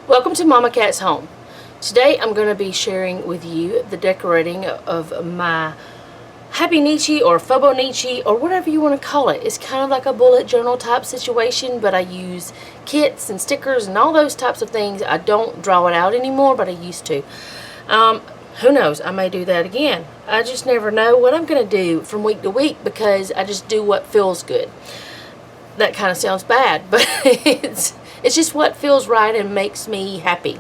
Welcome to Mama Cat's home. Today I'm going to be sharing with you the decorating of my HappyNichi or HappyNichi or whatever you want to call it. It's kind of like a bullet journal type situation, but I use kits and stickers and all those types of things. I don't draw it out anymore, but I used to. Who knows, I may do that again. I just never know what I'm going to do from week to week because I just do what feels good. That kind of sounds bad, but it's just what feels right and makes me happy.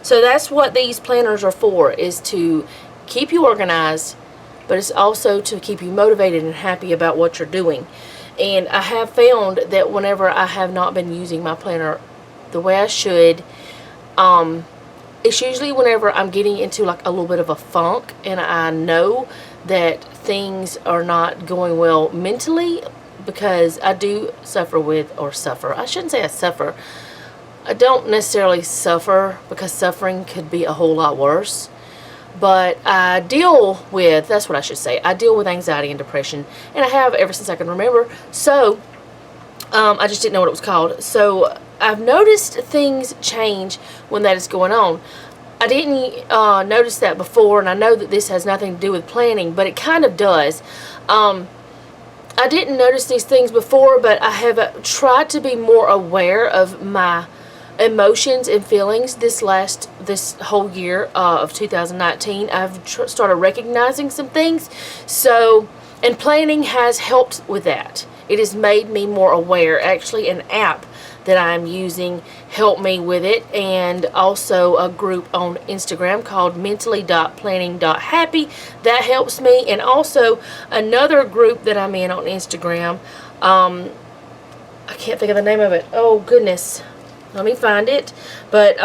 So that's what these planners are for, is to keep you organized, but it's also to keep you motivated and happy about what you're doing. And I have found that whenever I have not been using my planner the way I should, it's usually whenever I'm getting into like a little bit of a funk and I know that things are not going well mentally, because I do suffer with, I shouldn't say I suffer. I don't necessarily suffer, because suffering could be a whole lot worse. But I deal with, that's what I should say, I deal with anxiety and depression. And I have ever since I can remember. So, I just didn't know what it was called. So, I've noticed things change when that is going on. I didn't notice that before, and I know that this has nothing to do with planning, but it kind of does. I didn't notice these things before, but I have tried to be more aware of my emotions and feelings this whole year of 2019. I've started recognizing some things, so, and planning has helped with that. It has made me more aware. Actually, an app that I'm using helped me with it, and also a group on Instagram called mentally.planning.happy that helps me, and also another group that I'm in on Instagram. I can't think of the name of it. Oh goodness, let me find it. But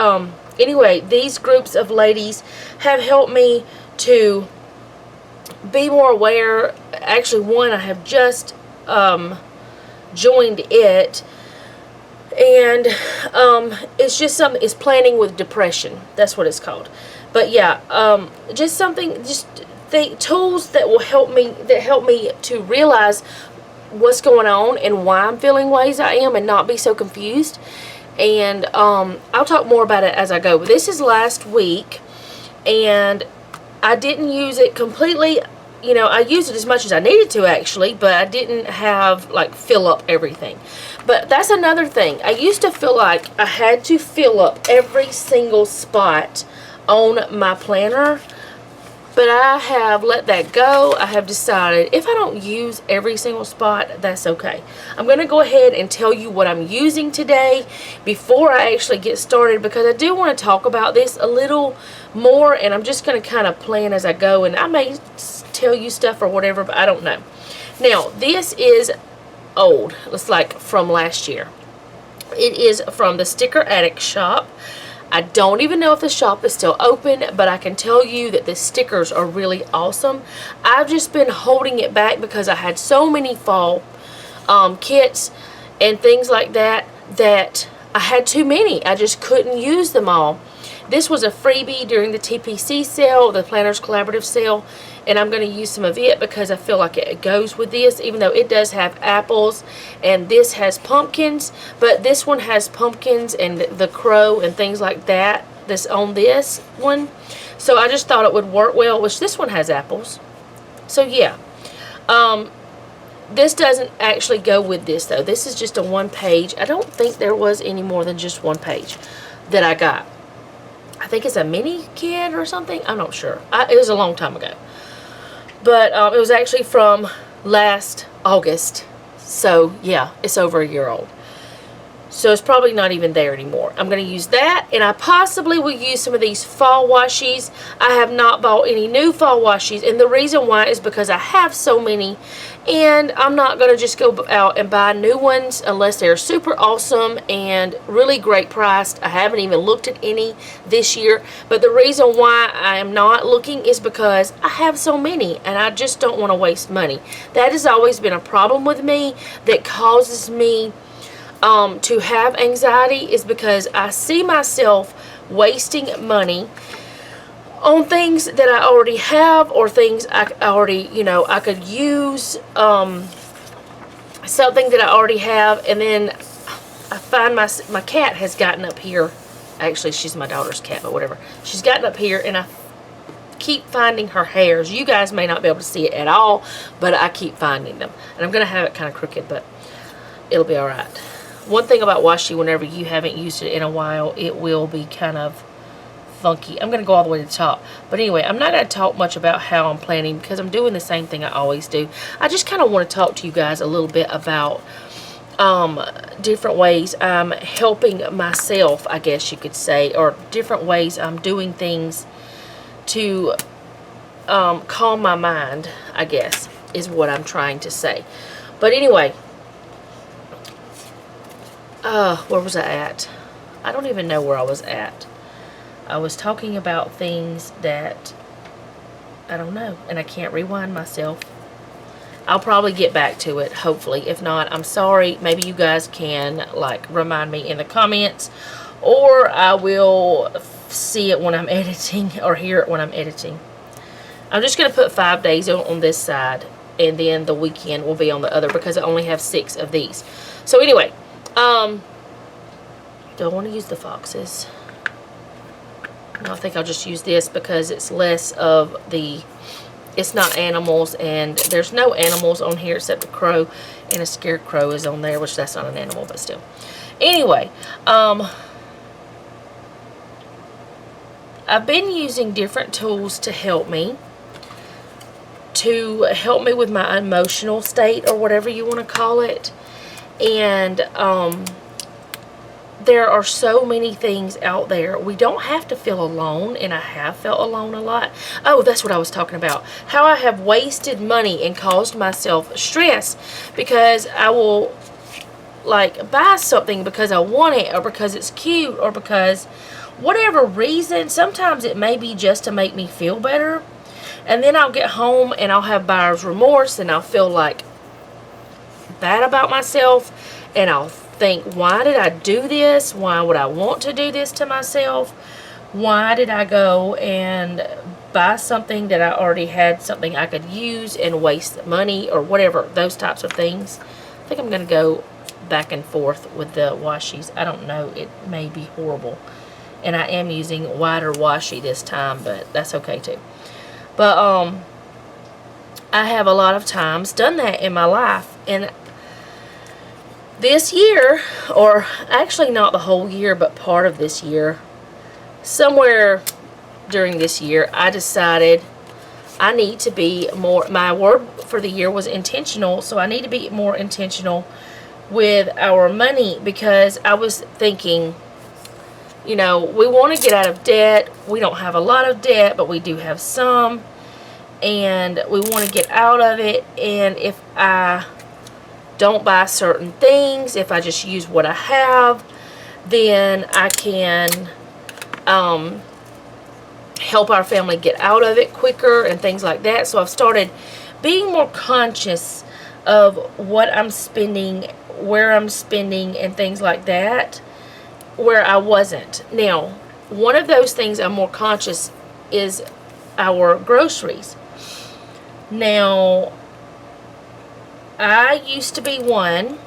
anyway, these groups of ladies have helped me to be more aware. Actually, one, I have just joined it, and it's just something, it's planning with depression, that's what it's called. But yeah, just something, just tools that will help me to realize what's going on and why I'm feeling ways I am, and not be so confused. And I'll talk more about it as I go. But this is last week, and I didn't use it completely. You know, I used it as much as I needed to, actually, but I didn't have, like, fill up everything. But that's another thing. I used to feel like I had to fill up every single spot on my planner, but I have let that go. I have decided if I don't use every single spot, that's okay. I'm going to go ahead and tell you what I'm using today before I actually get started, because I do want to talk about this a little more, and I'm just going to kind of plan as I go, and I may tell you stuff or whatever, but I don't know. Now, this is old. It's like from last year. It is from the Sticker Addict shop. I don't even know if the shop is still open, but I can tell you that the stickers are really awesome. I've just been holding it back because I had so many fall kits and things like that that I had too many. I just couldn't use them all. This was a freebie during the TPC sale, the Planners Collaborative sale, and I'm going to use some of it because I feel like it goes with this, even though it does have apples, and this has pumpkins, but this one has pumpkins and the crow and things like that that's on this one. So I just thought it would work well, which this one has apples. So yeah. This doesn't actually go with this, though. This is just a one page. I don't think there was any more than just one page that I got. I think it's a mini kit or something. I'm not sure. It was a long time ago. But it was actually from last August. So, yeah, it's over a year old. So it's probably not even there anymore. I'm going to use that, and I possibly will use some of these fall washies. I have not bought any new fall washies, and the reason why is because I have so many, and I'm not going to just go out and buy new ones unless they're super awesome and really great priced. I haven't even looked at any this year, but the reason why I am not looking is because I have so many, and I just don't want to waste money. That has always been a problem with me that causes me to have anxiety, is because I see myself wasting money on things that I already have, or things I already, you know, I could use something that I already have, and then I find my cat has gotten up here Actually, she's my daughter's cat, but whatever. She's gotten up here, and I keep finding her hairs. You guys may not be able to see it at all, but I keep finding them. And I'm going to have it kind of crooked, but it'll be alright. One thing about washi, whenever you haven't used it in a while, it will be kind of funky. I'm going to go all the way to the top. But anyway, I'm not going to talk much about how I'm planning because I'm doing the same thing I always do. I just kind of want to talk to you guys a little bit about different ways I'm helping myself, I guess you could say, or different ways I'm doing things to calm my mind, I guess, is what I'm trying to say. But anyway, where was I at? I don't even know where I was at. I was talking about things that I don't know, and I can't rewind myself. I'll probably get back to it, hopefully. If not, I'm sorry. Maybe you guys can, like, remind me in the comments, or I will see it when I'm editing, or hear it when I'm editing. I'm just going to put 5 days on this side, and then the weekend will be on the other, because I only have 6 of these. So anyway, do I want to use the foxes? No, I think I'll just use this because it's less of the, it's not animals, and there's no animals on here except a crow, and a scarecrow is on there, which that's not an animal, but still. Anyway, I've been using different tools to help me with my emotional state, or whatever you want to call it. And there are so many things out there. We don't have to feel alone, and I have felt alone a lot. Oh, that's what I was talking about. How I have wasted money and caused myself stress because I will, like, buy something because I want it, or because it's cute, or because whatever reason. Sometimes it may be just to make me feel better. And then I'll get home and I'll have buyer's remorse, and I'll feel like bad about myself, and I'll think, why did I do this? Why would I want to do this to myself? Why did I go and buy something that I already had something I could use and waste money, or whatever, those types of things. I think I'm going to go back and forth with the washies. I don't know, it may be horrible, and I am using wider washi this time, but that's okay too. But I have a lot of times done that in my life, and this year, or actually not the whole year, but part of this year, somewhere during this year, I decided I need to be more, my word for the year was intentional, so I need to be more intentional with our money, because I was thinking, you know, we want to get out of debt. We don't have a lot of debt, but we do have some, and we want to get out of it. And if I don't buy certain things, if I just use what I have, then I can help our family get out of it quicker and things like that. So I've started being more conscious of what I'm spending, where I'm spending, and things like that, where I wasn't. Now, one of those things I'm more conscious is our groceries. Now, I used to be one,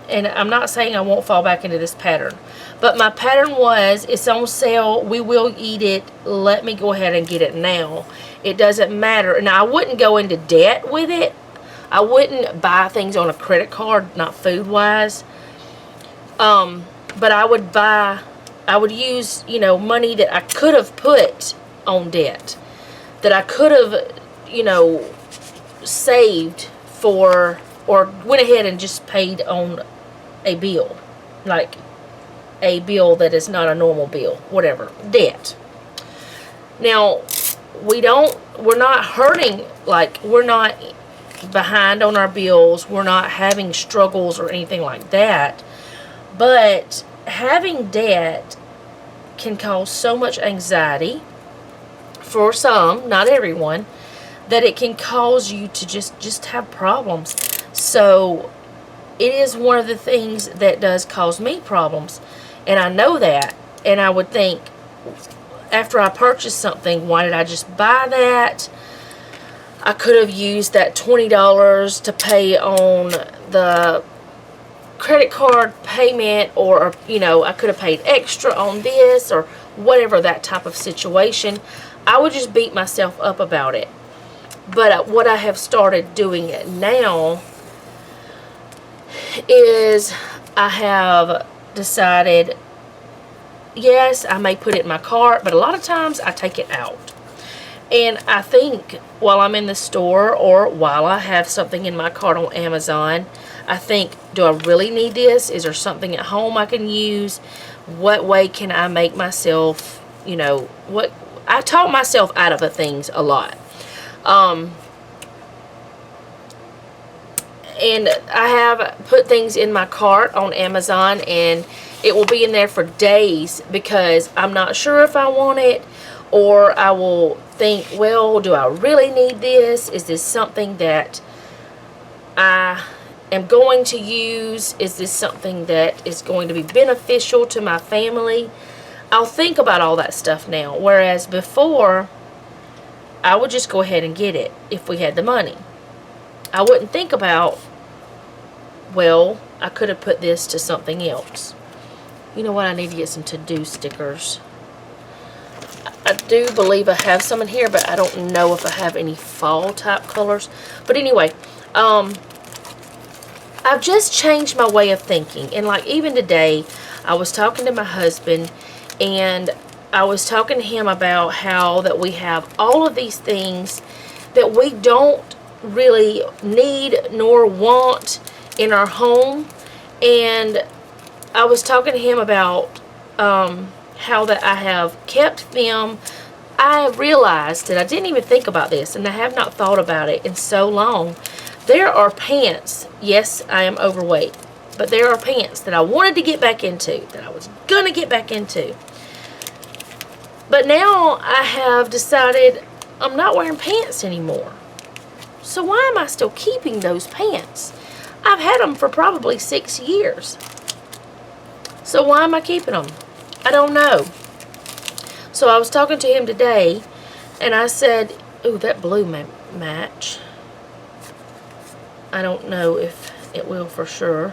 and I'm not saying I won't fall back into this pattern, but my pattern was, it's on sale, we will eat it, let me go ahead and get it now. It doesn't matter. Now, I wouldn't go into debt with it. I wouldn't buy things on a credit card, not food-wise. But I would use, you know, money that I could have put on debt, that I could have, you know, saved for, or went ahead and just paid on a bill, like a bill that is not a normal bill, whatever, debt. Now, we're not hurting, like, we're not behind on our bills, we're not having struggles or anything like that, but having debt can cause so much anxiety for some, not everyone, that it can cause you to just have problems. So it is one of the things that does cause me problems, and I know that. And I would think, after I purchase something, why did I just buy that? I could have used that $20 to pay on the credit card payment, or, you know, I could have paid extra on this, or whatever that type of situation, I would just beat myself up about it. But what I have started doing now is I have decided, yes, I may put it in my cart, but a lot of times I take it out. And I think while I'm in the store, or while I have something in my cart on Amazon, I think, do I really need this? Is there something at home I can use? What way can I make myself, you know, I talk myself out of things a lot. And I have put things in my cart on Amazon, and it will be in there for days because I'm not sure if I want it, or I will think, well, do I really need this? Is this something that I am going to use? Is this something that is going to be beneficial to my family? I'll think about all that stuff now, whereas before, I would just go ahead and get it if we had the money. I wouldn't think about, well, I could have put this to something else. You know what? I need to get some to-do stickers. I do believe I have some in here, but I don't know if I have any fall type colors. But anyway, I've just changed my way of thinking. And like even today, I was talking to my husband, and I was talking to him about how that we have all of these things that we don't really need nor want in our home. And I was talking to him about how that I have kept them. I realized that I didn't even think about this, and I have not thought about it in so long. There are pants, yes, I am overweight, but there are pants that I wanted to get back into, that I was gonna get back into. But now I have decided I'm not wearing pants anymore. So why am I still keeping those pants? I've had them for probably 6 years. So why am I keeping them? I don't know. So I was talking to him today, and I said, ooh, that blue may match. I don't know if it will for sure.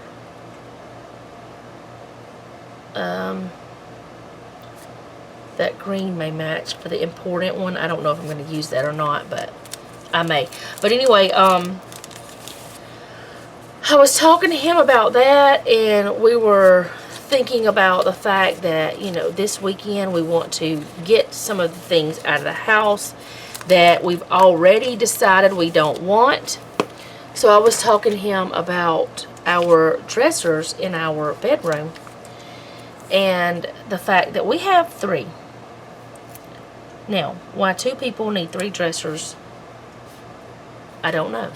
That green may match for the important one. I don't know if I'm going to use that or not, but I may. But anyway, I was talking to him about that, and we were thinking about the fact that, you know, this weekend we want to get some of the things out of the house that we've already decided we don't want. So I was talking to him about our dressers in our bedroom, and the fact that we have 3. Now, why 2 people need 3 dressers, I don't know.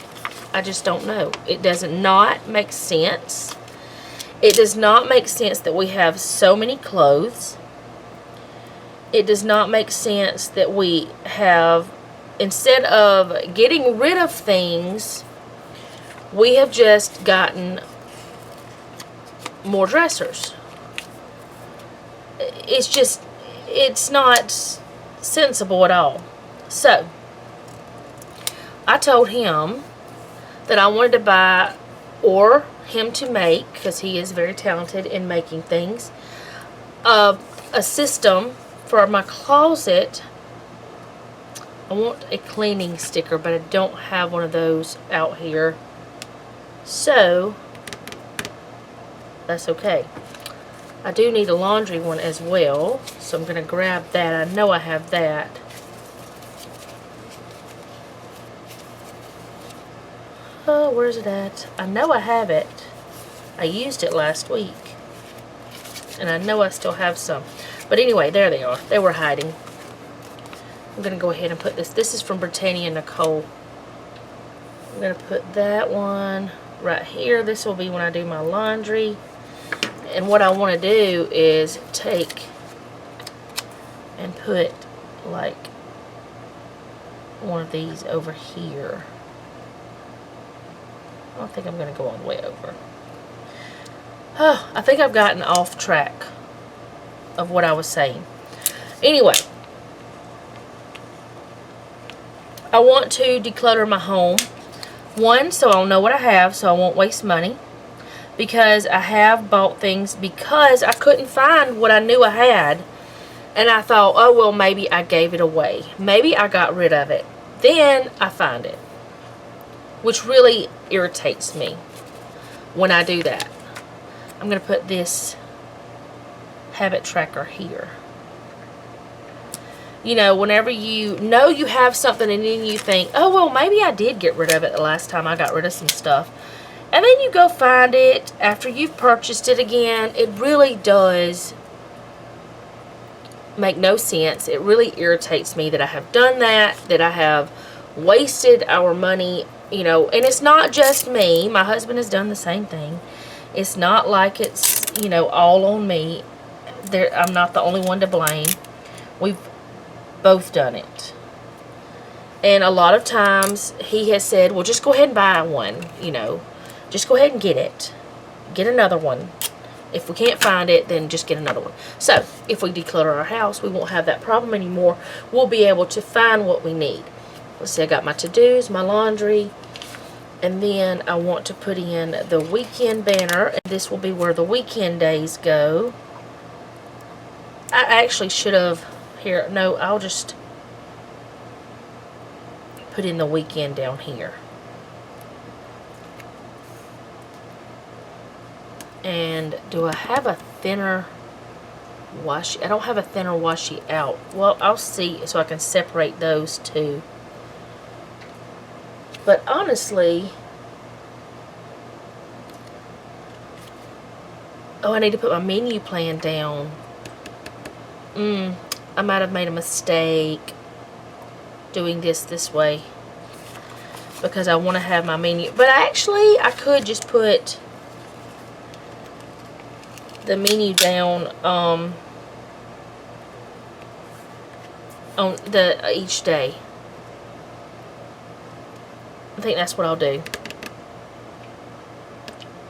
I just don't know. It does not make sense. It does not make sense that we have so many clothes. It does not make sense that we have, instead of getting rid of things, we have just gotten more dressers. It's just, it's not sensible at all. So, I told him that I wanted to buy, or him to make, because he is very talented in making things, a system for my closet. I want a cleaning sticker, but I don't have one of those out here. So, that's okay. I do need a laundry one as well, so I'm going to grab that. I know I have that. Oh, where's it at? I know I have it. I used it last week. And I know I still have some. But anyway, there they are. They were hiding. I'm going to go ahead and put this. This is from Britannia Nicole. I'm going to put that one right here. This will be when I do my laundry. And what I want to do is take and put like one of these over here. I don't think I'm going to go all the way over. Oh, I think I've gotten off track of what I was saying. Anyway, I want to declutter my home. 1, so I'll know what I have, so I won't waste money. because I have bought things because I couldn't find what I knew I had. And I thought, oh, well, maybe I gave it away. Maybe I got rid of it. Then I find it, which really irritates me when I do that. I'm going to put this habit tracker here. You know, whenever you know you have something and then you think, oh, well, maybe I did get rid of it the last time I got rid of some stuff. And then you go find it after you've purchased it again. It really does make no sense. It really irritates me that I have done that I have wasted our money, you know. And it's not just me. My husband has done the same thing. It's not like it's, you know, all on me. I'm not the only one to blame. We've both done it. And a lot of times he has said, well, just go ahead and buy one, you know. Just go ahead and get it. Get another one. If we can't find it, then just get another one. So, if we declutter our house, we won't have that problem anymore. We'll be able to find what we need. Let's see, I got my to-dos, my laundry, and then I want to put in the weekend banner, and this will be where the weekend days go. I actually should have, here, no, I'll just put in the weekend down here. And do I have a thinner washi? I don't have a thinner washi out. Well, I'll see so I can separate those two. But honestly, oh, I need to put my menu plan down. I might have made a mistake doing this way because I want to have my menu. But actually, I could just put the menu down on the each day. I think that's what I'll do.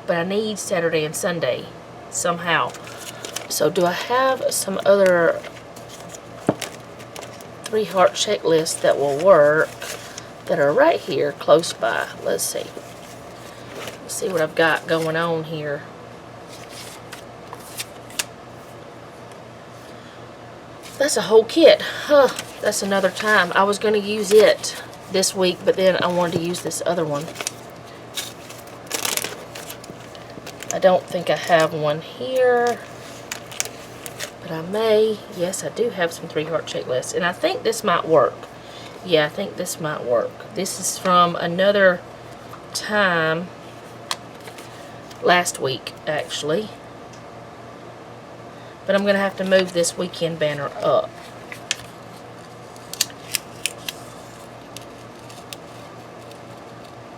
But I need Saturday and Sunday somehow. So do I have some other 3-heart checklists that will work that are right here close by? Let's see. Let's see what I've got going on here. That's a whole kit. Huh, that's another time. I was going to use it this week, but then I wanted to use this other one. I don't think I have one here, but I may. Yes, I do have some 3-heart checklists, and I think this might work. Yeah, I think this might work. This is from another time last week, actually. But I'm going to have to move this weekend banner up.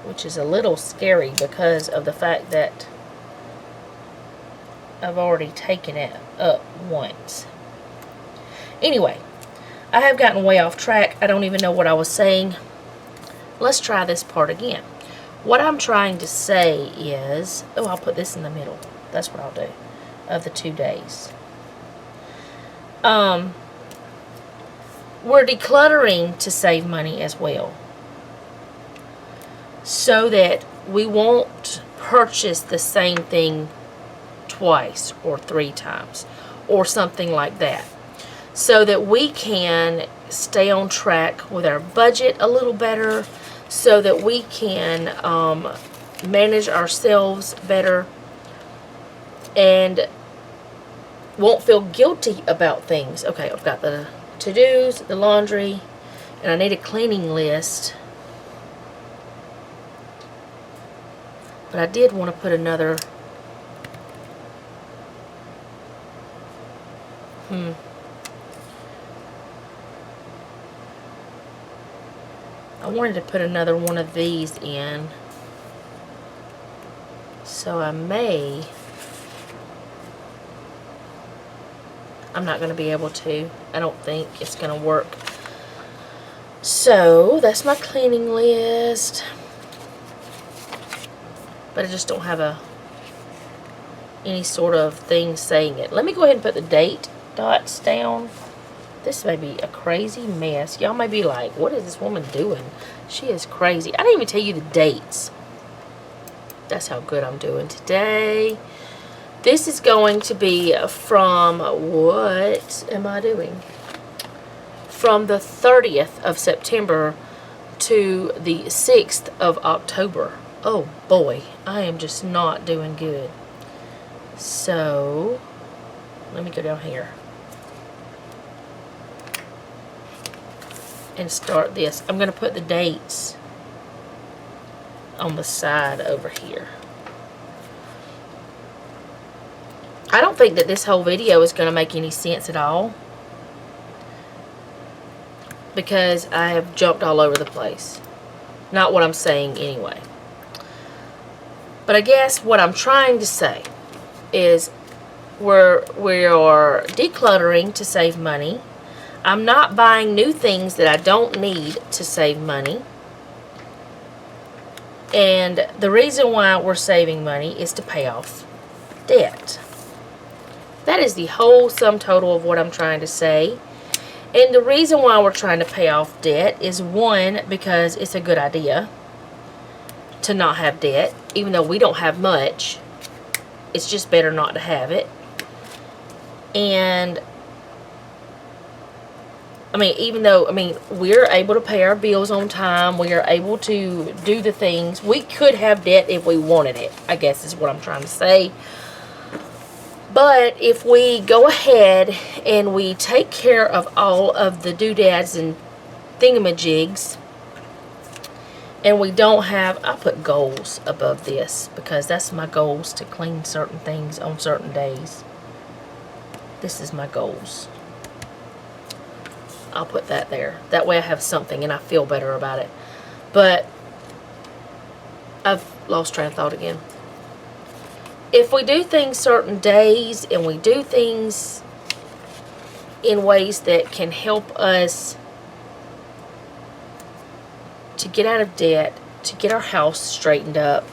Which is a little scary because of the fact that I've already taken it up once. Anyway, I have gotten way off track. I don't even know what I was saying. Let's try this part again. What I'm trying to say is, oh, I'll put this in the middle. That's what I'll do of the 2 days. We're decluttering to save money as well, so that we won't purchase the same thing twice or 3 times or something like that, so that we can stay on track with our budget a little better, so that we can manage ourselves better and won't feel guilty about things. Okay, I've got the to-dos, the laundry, and I need a cleaning list. But I did want to put another I wanted to put another one of these in. So I may. I'm not going to be able to. I don't think it's going to work. So that's my cleaning list. But I just don't have any sort of thing saying it. Let me go ahead and put the date dots down. This may be a crazy mess. Y'all may be like, what is this woman doing? She is crazy. I didn't even tell you the dates. That's how good I'm doing today. This is going to be from, what am I doing? From the 30th of September to the 6th of October. Oh boy, I am just not doing good. So, let me go down here and start this. I'm going to put the dates on the side over here. I don't think that this whole video is going to make any sense at all, because I have jumped all over the place. Not what I'm saying anyway. But I guess what I'm trying to say is we are decluttering to save money. I'm not buying new things that I don't need to save money. And the reason why we're saving money is to pay off debt. That is the whole sum total of what I'm trying to say. And the reason why we're trying to pay off debt is, one, because it's a good idea to not have debt, even though we don't have much. It's just better not to have it. And I mean, even though, we're able to pay our bills on time, we are able to do the things. We could have debt if we wanted it, I guess is what I'm trying to say. But if we go ahead and we take care of all of the doodads and thingamajigs, and we don't have, I put goals above this because that's my goals, to clean certain things on certain days. This is my goals. I'll put that there. That way I have something and I feel better about it. But I've lost train of thought again. If we do things certain days and we do things in ways that can help us to get out of debt, to get our house straightened up,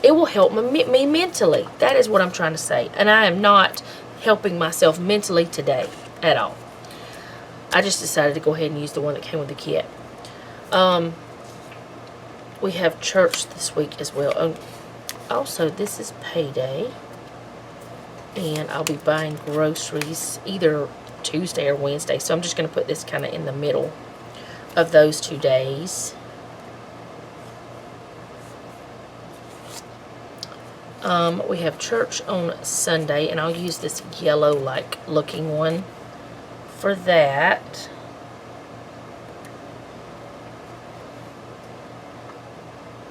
it will help me mentally. That is what I'm trying to say. And I am not helping myself mentally today at all. I just decided to go ahead and use the one that came with the kit. We have church this week as well. Also, this is payday, and I'll be buying groceries either Tuesday or Wednesday, so I'm just going to put this kind of in the middle of those 2 days. We have church on Sunday, and I'll use this yellow-like looking one for that.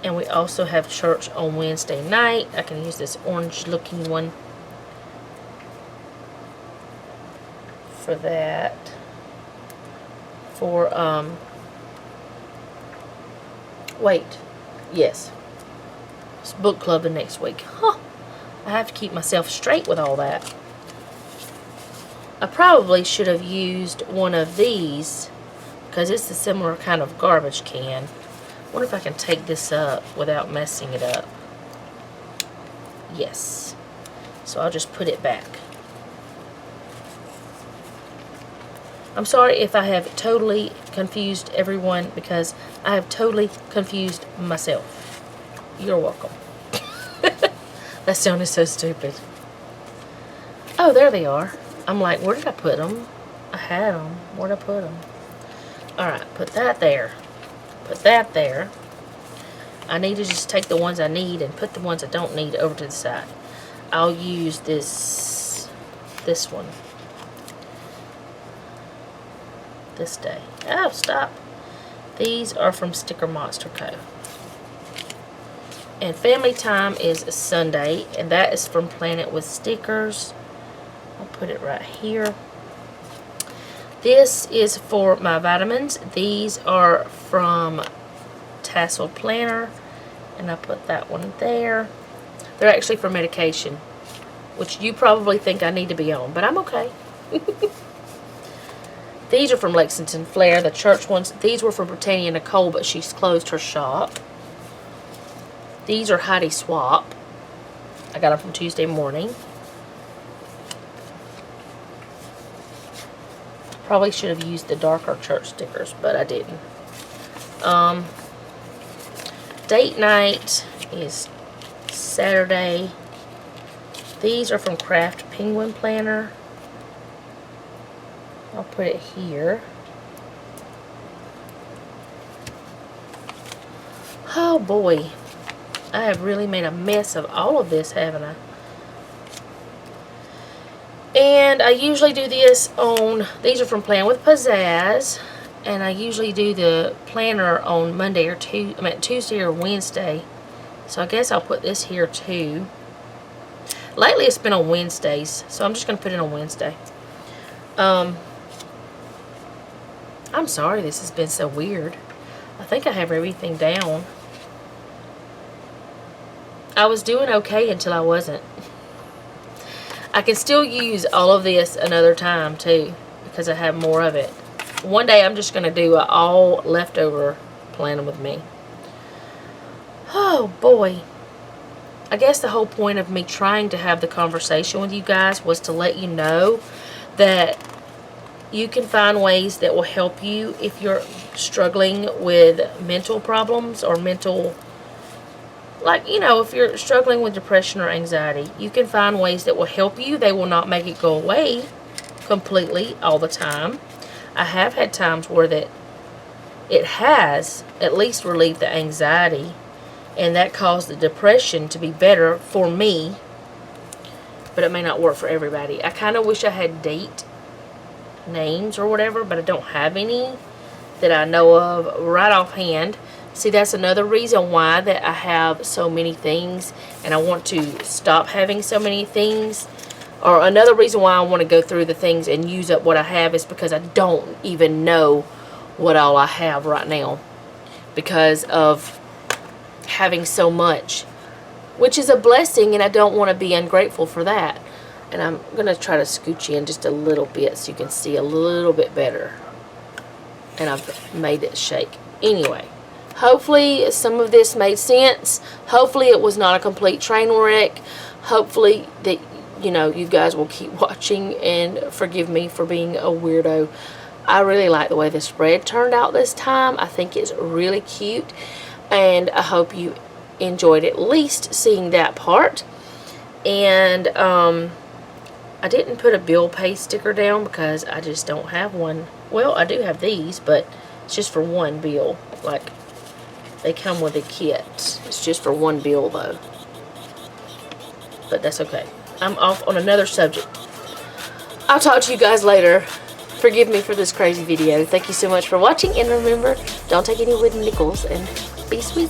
And we also have church on Wednesday night. I can use this orange looking one for that. For, yes. It's book club the next week. Huh. I have to keep myself straight with all that. I probably should have used one of these because it's a similar kind of garbage can. I wonder if I can take this up without messing it up. Yes. So I'll just put it back. I'm sorry if I have totally confused everyone, because I have totally confused myself. You're welcome. That sounded so stupid. Oh, there they are. I'm like, where did I put them? I had them. Where'd I put them? Alright, put that there. Put that there. I need to just take the ones I need and put the ones I don't need over to the side. I'll use this one this day. Oh, stop. These are from Sticker Monster Co. And family time is Sunday, and that is from Planet with Stickers. I'll put it right here. This is for my vitamins. These are from Tassel Planner, and I put that one there. They're actually for medication, which you probably think I need to be on, but I'm okay. These are from Lexington Flair, the church ones. These were for Britannia Nicole, but she's closed her shop. These are Heidi Swap. I got them from Tuesday morning. Probably should have used the darker church stickers, but I didn't. Date night is Saturday. These are from Craft Penguin Planner. I'll put it here. Oh boy, I have really made a mess of all of this, haven't I? And I usually do this on, these are from Plan with Pizzazz, and I usually do the planner on Monday or Tuesday or Wednesday. So I guess I'll put this here too. Lately it's been on Wednesdays, so I'm just going to put it on Wednesday. I'm sorry this has been so weird. I think I have everything down. I was doing okay until I wasn't. I can still use all of this another time too, because I have more of it. One day I'm just going to do an all leftover planning with me. Oh boy. I guess the whole point of me trying to have the conversation with you guys was to let you know that you can find ways that will help you if you're struggling with mental problems or mental, like, you know, if you're struggling with depression or anxiety. You can find ways that will help you. They will not make it go away completely all the time. I have had times where that it has at least relieved the anxiety, and that caused the depression to be better for me, but it may not work for everybody. I kind of wish I had date names or whatever, but I don't have any that I know of right offhand. See, that's another reason why that I have so many things, and I want to stop having so many things. Or another reason why I want to go through the things and use up what I have is because I don't even know what all I have right now, because of having so much, which is a blessing, and I don't want to be ungrateful for that. And I'm going to try to scooch in just a little bit so you can see a little bit better. And I've made it shake. Anyway, hopefully some of this made sense. Hopefully it was not a complete train wreck. Hopefully that, you know, you guys will keep watching and forgive me for being a weirdo. I really like the way the spread turned out this time. I think it's really cute. And I hope you enjoyed at least seeing that part. And I didn't put a bill pay sticker down because I just don't have one. Well, I do have these, but it's just for one bill. Like, they come with a kit. It's just for one bill, though. But that's okay. I'm off on another subject. I'll talk to you guys later. Forgive me for this crazy video. Thank you so much for watching. And remember, don't take any wooden nickels, and be sweet.